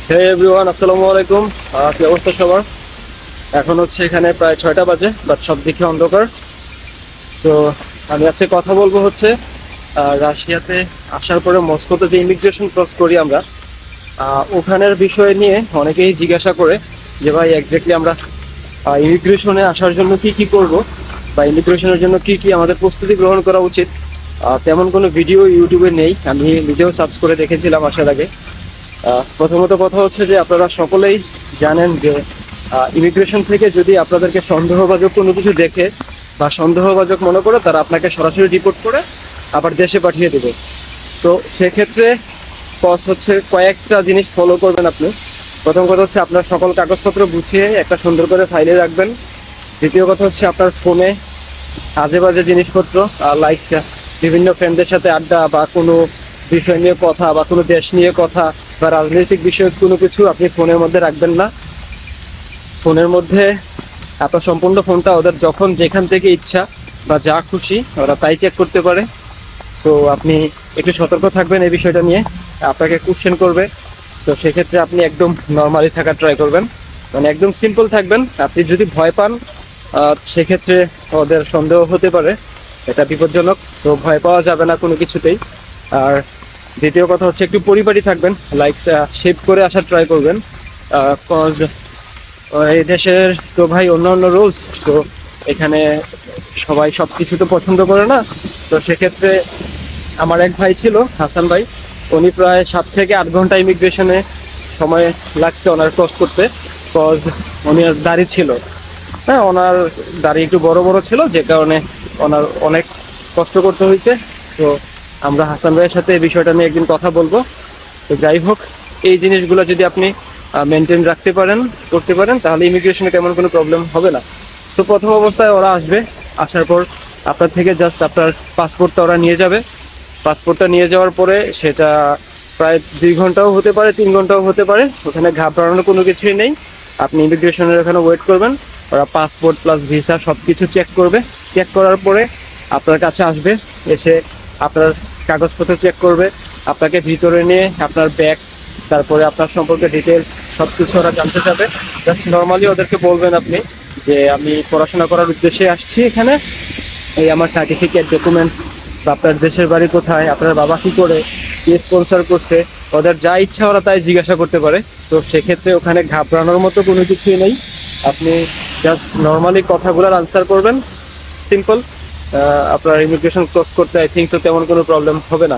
হে everyone, আসসালামু আলাইকুম। কি অবস্থা সবার? এখন হচ্ছে এখানে প্রায় 6টা বাজে, বাট সব দিকে অন্ধকার। সো আমি আজকে কথা বলবো হচ্ছে রাশিয়াতে আসার পরে মস্কোতে যে ইমিগ্রেশন ক্রস করি আমরা, ওখানের বিষয় নিয়ে অনেকেই জিজ্ঞাসা করে যে ভাই এক্স্যাক্টলি আমরা ইমিগ্রেশনে আসার জন্য কি কি করব, বা ইমিগ্রেশনের জন্য কি কি আমাদের প্রস্তুতি গ্রহণ করা উচিত। তেমন কোনো ভিডিও ইউটিউবে নেই, আমি নিজেও সার্চ করে দেখেছিলাম আসার আগে। প্রথমত কথা হচ্ছে যে আপনারা সকলেই জানেন যে ইমিগ্রেশন থেকে যদি আপনাদেরকে সন্দেহভাজন কোনো কিছু দেখে বা সন্দেহভাজন মনে করে, তারা আপনাকে সরাসরি রিপোর্ট করে আবার দেশে পাঠিয়ে দেবে। তো সেক্ষেত্রে হচ্ছে কয়েকটা জিনিস ফলো করবেন আপনি। প্রথম কথা হচ্ছে আপনার সকল কাগজপত্র গুছিয়ে একটা সুন্দর করে ফাইলে রাখবেন। দ্বিতীয় কথা হচ্ছে আপনার ফোনে আজে বাজে জিনিসপত্র লাইক বিভিন্ন ফ্রেন্ডদের সাথে আড্ডা বা কোনো বিষয় নিয়ে কথা বা কোনো দেশ নিয়ে কথা বা রাজনৈতিক বিষয়ে কোনো কিছু আপনি ফোনের মধ্যে রাখবেন না। ফোনের মধ্যে আপনার সম্পূর্ণ ফোনটা ওদের যখন যেখান থেকে ইচ্ছা বা যা খুশি ওরা তাই চেক করতে পারে। সো আপনি একটু সতর্ক থাকবেন এই বিষয়টা নিয়ে। আপনাকে কোশ্চেন করবে, তো সেক্ষেত্রে আপনি একদম নর্মালি থাকার ট্রাই করবেন, মানে একদম সিম্পল থাকবেন। আপনি যদি ভয় পান সেক্ষেত্রে ওদের সন্দেহ হতে পারে, এটা বিপজ্জনক। তো ভয় পাওয়া যাবে না কোনো কিছুতেই। আর দ্বিতীয় কথা হচ্ছে একটু পরিপাটি থাকবেন, লাইক শেভ করে আসার ট্রাই করবেন। কজ এই দেশের তো ভাই অন্য অন্য রুলস, তো এখানে সবাই সব কিছু তো পছন্দ করে না। তো সেক্ষেত্রে আমার এক ভাই ছিল, হাসান ভাই, উনি প্রায় 7 থেকে 8 ঘন্টা ইমিগ্রেশনে সময় লাগছে ওনার ক্রস করতে। কজ উনার দাড়ি ছিল, হ্যাঁ ওনার দাড়ি একটু বড় বড় ছিল, যে কারণে ওনার অনেক কষ্ট করতে হয়েছে। তো আমরা হাসান ভাইয়ের সাথে এই বিষয়টা নিয়ে একদিন কথা বলবো। তো যাই হোক, এই জিনিসগুলো যদি আপনি মেনটেন রাখতে পারেন, করতে পারেন, তাহলে ইমিগ্রেশনে তেমন কোনো প্রবলেম হবে না। তো প্রথম অবস্থায় ওরা আসবে, আসার পর আপনার থেকে জাস্ট আপনার পাসপোর্টটা ওরা নিয়ে যাবে। পাসপোর্টটা নিয়ে যাওয়ার পরে সেটা প্রায় 2 ঘন্টাও হতে পারে, 3 ঘন্টাও হতে পারে। ওখানে ঘাবড়ানোর কোনো কিছুই নেই। আপনি ইমিগ্রেশনের ওখানে ওয়েট করবেন, ওরা পাসপোর্ট প্লাস ভিসা সব কিছু চেক করবে। চেক করার পরে আপনার কাছে আসবে, এসে আপনার কাগজপত্র চেক করবে, আপনাকে ভিতরে নিয়ে আপনার ব্যাগ, তারপরে আপনার সম্পর্কে ডিটেলস সব কিছু ওরা জানতে চাবে। জাস্ট নর্মালি ওদেরকে বলবেন আপনি যে আমি পড়াশোনা করার উদ্দেশ্যে আসছি এখানে, এই আমার সার্টিফিকেট, ডকুমেন্টস, বা আপনার দেশের বাড়ি কোথায়, আপনার বাবা কী করে, কে স্পন্সর করছে, ওদের যা ইচ্ছা ওরা তাই জিজ্ঞাসা করতে পারে। তো সেক্ষেত্রে ওখানে ঘাবড়ানোর মতো কোনো কিছুই নেই। আপনি জাস্ট নর্মালি কথাগুলোর আনসার করবেন, সিম্পল। আপনার ইমিগ্রেশন ক্রস করতে আই থিঙ্ক সো তেমন কোনো প্রবলেম হবে না।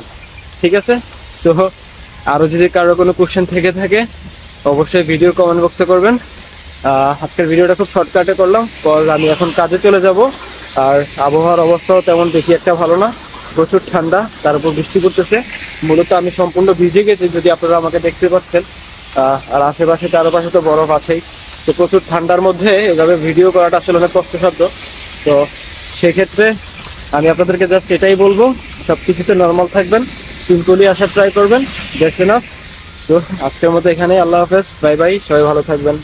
ঠিক আছে? সো আরও যদি কারো কোনো কোশ্চেন থেকে থাকে অবশ্যই ভিডিও কমেন্ট বক্সে করবেন। আজকের ভিডিওটা খুব শর্টকাটে করলাম, কজ আমি এখন কাজে চলে যাব। আর আবহাওয়ার অবস্থাও তেমন বেশি একটা ভালো না, প্রচুর ঠান্ডা, তার উপর বৃষ্টি পড়তেছে। মূলত আমি সম্পূর্ণ ভিজে গেছি, যদি আপনারা আমাকে দেখতে পাচ্ছেন। আর আশেপাশে চারপাশে তো বরফ আছেই। তো প্রচুর ঠান্ডার মধ্যে এভাবে ভিডিও করাটা আসলে অনেক কষ্টসাধ্য। তো সেক্ষেত্রে আমি আপনাদেরকে জাস্ট এটাই বলবো, সব কিছুতে নর্মাল থাকবেন, সিম্পলি আসার ট্রাই করবেন, দ্যাটস এনাফ। তো আজকের মতো এখানে, আল্লাহ হাফেজ, বাই বাই, সবাই ভালো থাকবেন।